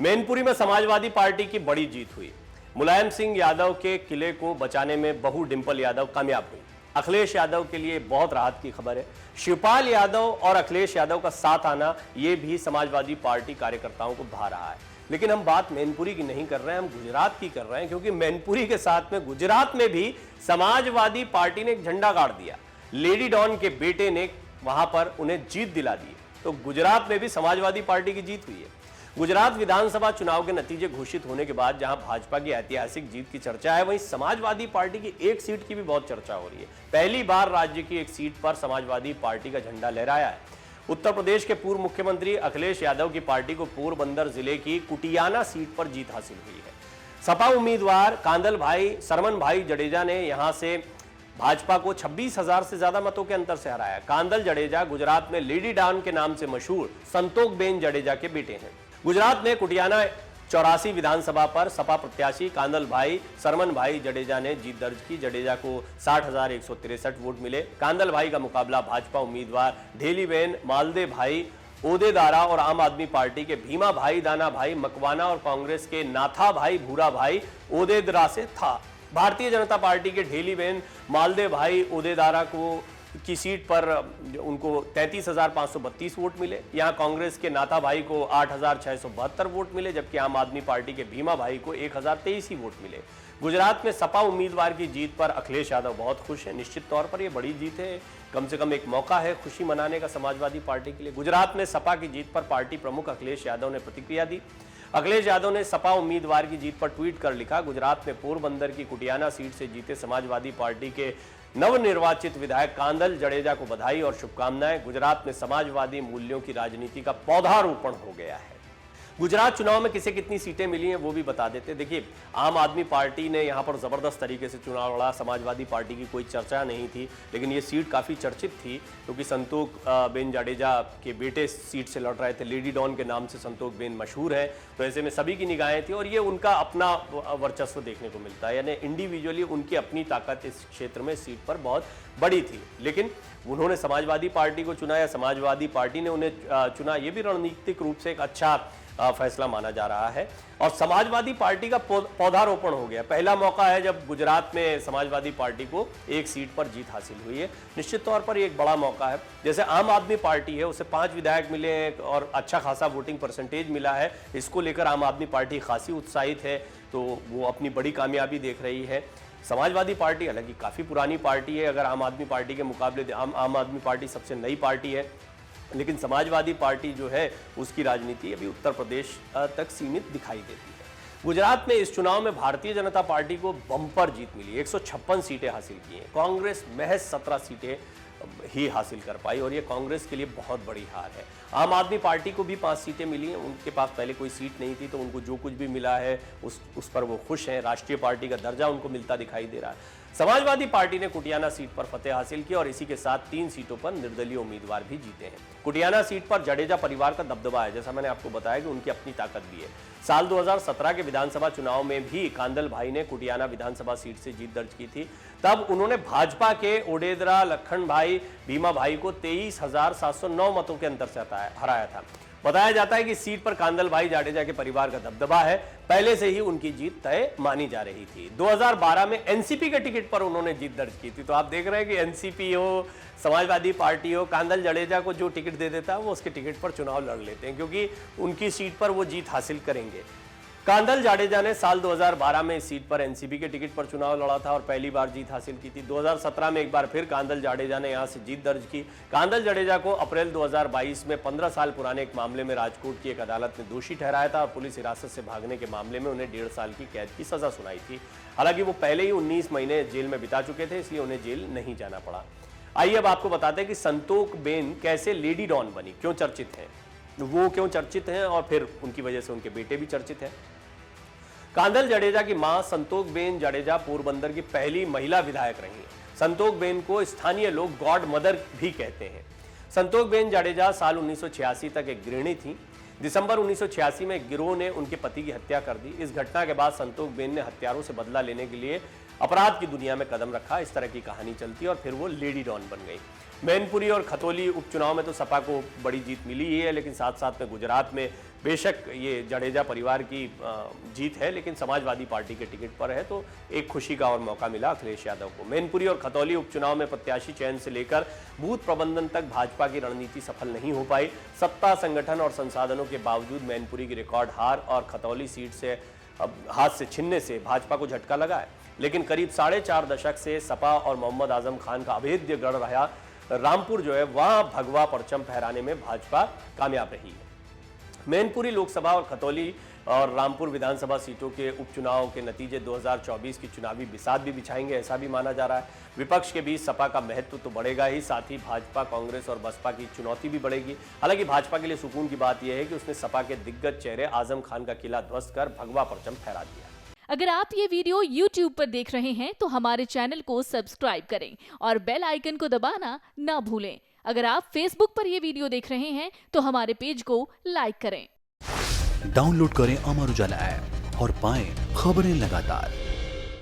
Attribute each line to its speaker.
Speaker 1: मैनपुरी में समाजवादी पार्टी की बड़ी जीत हुई। मुलायम सिंह यादव के किले को बचाने में बहू डिंपल यादव कामयाब हुई। अखिलेश यादव के लिए बहुत राहत की खबर है। शिवपाल यादव और अखिलेश यादव का साथ आना यह भी समाजवादी पार्टी कार्यकर्ताओं को भा रहा है। लेकिन हम बात मैनपुरी की नहीं कर रहे हैं, हम गुजरात की कर रहे हैं, क्योंकि मैनपुरी के साथ में गुजरात में भी समाजवादी पार्टी ने एक झंडा गाड़ दिया। लेडी डॉन के बेटे ने वहां पर उन्हें जीत दिला दी। तो गुजरात में भी समाजवादी पार्टी की जीत हुई है। गुजरात विधानसभा चुनाव के नतीजे घोषित होने के बाद जहां भाजपा की ऐतिहासिक जीत की चर्चा है, वहीं समाजवादी पार्टी की एक सीट की भी बहुत चर्चा हो रही है। पहली बार राज्य की एक सीट पर समाजवादी पार्टी का झंडा लहराया है। उत्तर प्रदेश के पूर्व मुख्यमंत्री अखिलेश यादव की पार्टी को पोरबंदर जिले की कुटियाना सीट पर जीत हासिल हुई है। सपा उम्मीदवार कांदल भाई सरमन भाई जडेजा ने यहां से भाजपा को 26,000 से ज्यादा मतों के अंतर से हराया। कांदल जडेजा गुजरात में लेडी डॉन के नाम से मशहूर संतोखबेन जडेजा के बेटे हैं। गुजरात में कुटियाना 84 विधानसभा पर सपा प्रत्याशी कांदल भाई सरमन भाई जडेजा ने जीत दर्ज की। जडेजा को 60,163 वोट मिले। कांदल भाई का मुकाबला भाजपा उम्मीदवार ढेलीबेन मालदे भाई ओदेदारा और आम आदमी पार्टी के भीमा भाई दाना भाई मकवाना और कांग्रेस के नाथा भाई भूरा भाई ओदेदरा से था। भारतीय जनता पार्टी के ढेलीबेन मालदे भाई ओदेदारा की सीट पर उनको 33,532 वोट मिले। यहां कांग्रेस के नाथा भाई को 8,672 वोट मिले, जबकि आम आदमी पार्टी के भीमा भाई को 1,023 ही वोट मिले। गुजरात में सपा उम्मीदवार की जीत पर अखिलेश यादव बहुत खुश हैं। निश्चित तौर पर यह बड़ी जीत है, कम से कम एक मौका है खुशी मनाने का समाजवादी पार्टी के लिए। गुजरात में सपा की जीत पर पार्टी प्रमुख अखिलेश यादव ने प्रतिक्रिया दी। अखिलेश यादव ने सपा उम्मीदवार की जीत पर ट्वीट कर लिखा, गुजरात में पोरबंदर की कुटियाना सीट से जीते समाजवादी पार्टी के नवनिर्वाचित विधायक कांदल जडेजा को बधाई और शुभकामनाएं। गुजरात में समाजवादी मूल्यों की राजनीति का पौधारोपण हो गया है। गुजरात चुनाव में किसे कितनी सीटें मिली हैं वो भी बता देते। देखिए, आम आदमी पार्टी ने यहां पर जबरदस्त तरीके से चुनाव लड़ा। समाजवादी पार्टी की कोई चर्चा नहीं थी, लेकिन ये सीट काफ़ी चर्चित थी क्योंकि संतोखबेन जडेजा के बेटे सीट से लड़ रहे थे। लेडी डॉन के नाम से संतोखबेन मशहूर है, तो ऐसे में सभी की निगाहें थी और ये उनका अपना वर्चस्व देखने को मिलता है, यानी इंडिविजुअली उनकी अपनी ताकत इस क्षेत्र में सीट पर बहुत बड़ी थी। लेकिन उन्होंने समाजवादी पार्टी को चुना या समाजवादी पार्टी ने उन्हें चुना, ये भी रणनीतिक रूप से एक अच्छा फैसला माना जा रहा है। और समाजवादी पार्टी का पौधारोपण हो गया। पहला मौका है जब गुजरात में समाजवादी पार्टी को एक सीट पर जीत हासिल हुई है। निश्चित तौर पर एक बड़ा मौका है। जैसे आम आदमी पार्टी है, उसे 5 विधायक मिले हैं और अच्छा खासा वोटिंग परसेंटेज मिला है। इसको लेकर आम आदमी पार्टी खासी उत्साहित है, तो वो अपनी बड़ी कामयाबी देख रही है। समाजवादी पार्टी हालांकि काफ़ी पुरानी पार्टी है, अगर आम आदमी पार्टी के मुकाबले आम आदमी पार्टी सबसे नई पार्टी है, लेकिन समाजवादी पार्टी जो है उसकी राजनीति अभी उत्तर प्रदेश तक सीमित दिखाई देती है। गुजरात में इस चुनाव में भारतीय जनता पार्टी को बम्पर जीत मिली। 156 सीटें हासिल की हैं। कांग्रेस महज 17 सीटें ही हासिल कर पाई और ये कांग्रेस के लिए बहुत बड़ी हार है। आम आदमी पार्टी को भी 5 सीटें मिली हैं। उनके पास पहले कोई सीट नहीं थी, तो उनको जो कुछ भी मिला है उस पर वो खुश हैं। राष्ट्रीय पार्टी का दर्जा उनको मिलता दिखाई दे रहा है। समाजवादी पार्टी ने कुटियाना सीट पर फतेह हासिल की और इसी के साथ 3 सीटों पर निर्दलीय उम्मीदवार भी जीते हैं। कुटियाना सीट पर जडेजा परिवार का दबदबा है, जैसा मैंने आपको बताया कि उनकी अपनी ताकत भी है। साल 2017 के विधानसभा चुनाव में भी कांदल भाई ने कुटियाना विधानसभा सीट से जीत दर्ज की थी। तब उन्होंने भाजपा के ओडेदरा लखन भाई भीमा भाई को 23,709 मतों के अंतर से हराया था। बताया जाता है कि सीट पर कांदल भाई जाडेजा के परिवार का दबदबा है। पहले से ही उनकी जीत तय मानी जा रही थी। 2012 में एनसीपी के टिकट पर उन्होंने जीत दर्ज की थी। तो आप देख रहे हैं कि एनसीपी हो, समाजवादी पार्टी हो, कांदल जडेजा को जो टिकट दे देता है वो उसके टिकट पर चुनाव लड़ लेते हैं, क्योंकि उनकी सीट पर वो जीत हासिल करेंगे। कांदल जाडेजा ने साल 2012 में इस सीट पर एनसीपी के टिकट पर चुनाव लड़ा था और पहली बार जीत हासिल की थी। 2017 में एक बार फिर कांदल जाडेजा ने यहां से जीत दर्ज की। कांदल जाडेजा को अप्रैल 2022 में 15 साल पुराने एक मामले में राजकोट की एक अदालत ने दोषी ठहराया था और पुलिस हिरासत से भागने के मामले में उन्हें 1.5 साल की कैद की सजा सुनाई थी। हालांकि वो पहले ही 19 महीने जेल में बिता चुके थे, इसलिए उन्हें जेल नहीं जाना पड़ा। आइए अब आपको बताते हैं कि संतोखबेन कैसे लेडी डॉन बनी, क्यों चर्चित हैं, वो क्यों चर्चित हैं और फिर उनकी वजह से उनके बेटे भी चर्चित हैं। कांदल जडेजा की मां संतोखबेन जडेजा पोरबंदर की पहली महिला विधायक रही हैं। संतोखबेन को स्थानीय लोग गॉड मदर भी कहते हैं। संतोखबेन जडेजा साल 1986 तक एक गृहिणी थी। दिसंबर 1986 में एक गिरोह ने उनके पति की हत्या कर दी। इस घटना के बाद संतोखबेन ने हत्यारों से बदला लेने के लिए अपराध की दुनिया में कदम रखा। इस तरह की कहानी चलती और फिर वो लेडी डॉन बन गई। मैनपुरी और खतौली उपचुनाव में तो सपा को बड़ी जीत मिली ही है, लेकिन साथ साथ में गुजरात में बेशक ये जडेजा परिवार की जीत है, लेकिन समाजवादी पार्टी के टिकट पर है, तो एक खुशी का और मौका मिला अखिलेश यादव को। मैनपुरी और खतौली उपचुनाव में प्रत्याशी चयन से लेकर बूथ प्रबंधन तक भाजपा की रणनीति सफल नहीं हो पाई। सत्ता, संगठन और संसाधनों के बावजूद मैनपुरी की रिकॉर्ड हार और खतौली सीट से हाथ से छीनने से भाजपा को झटका लगा है। लेकिन करीब 4.5 दशक से सपा और मोहम्मद आजम खान का अभेद्य गढ़ रहा रामपुर जो है, वहां भगवा परचम फहराने में भाजपा कामयाब रही है। मैनपुरी लोकसभा और खतौली और रामपुर विधानसभा सीटों के उपचुनाव के नतीजे 2024 की चुनावी बिसात भी बिछाएंगे, ऐसा भी माना जा रहा है। विपक्ष के बीच सपा का महत्व तो बढ़ेगा ही, साथ ही भाजपा, कांग्रेस और बसपा की चुनौती भी बढ़ेगी। हालांकि भाजपा के लिए सुकून की बात यह है कि उसने सपा के दिग्गज चेहरे आजम खान का किला ध्वस्त कर भगवा परचम फहरा दिया।
Speaker 2: अगर आप ये वीडियो YouTube पर देख रहे हैं तो हमारे चैनल को सब्सक्राइब करें और बेल आइकन को दबाना ना भूलें। अगर आप Facebook पर ये वीडियो देख रहे हैं तो हमारे पेज को लाइक करें।
Speaker 3: डाउनलोड करें अमर उजाला ऐप और पाएं खबरें लगातार।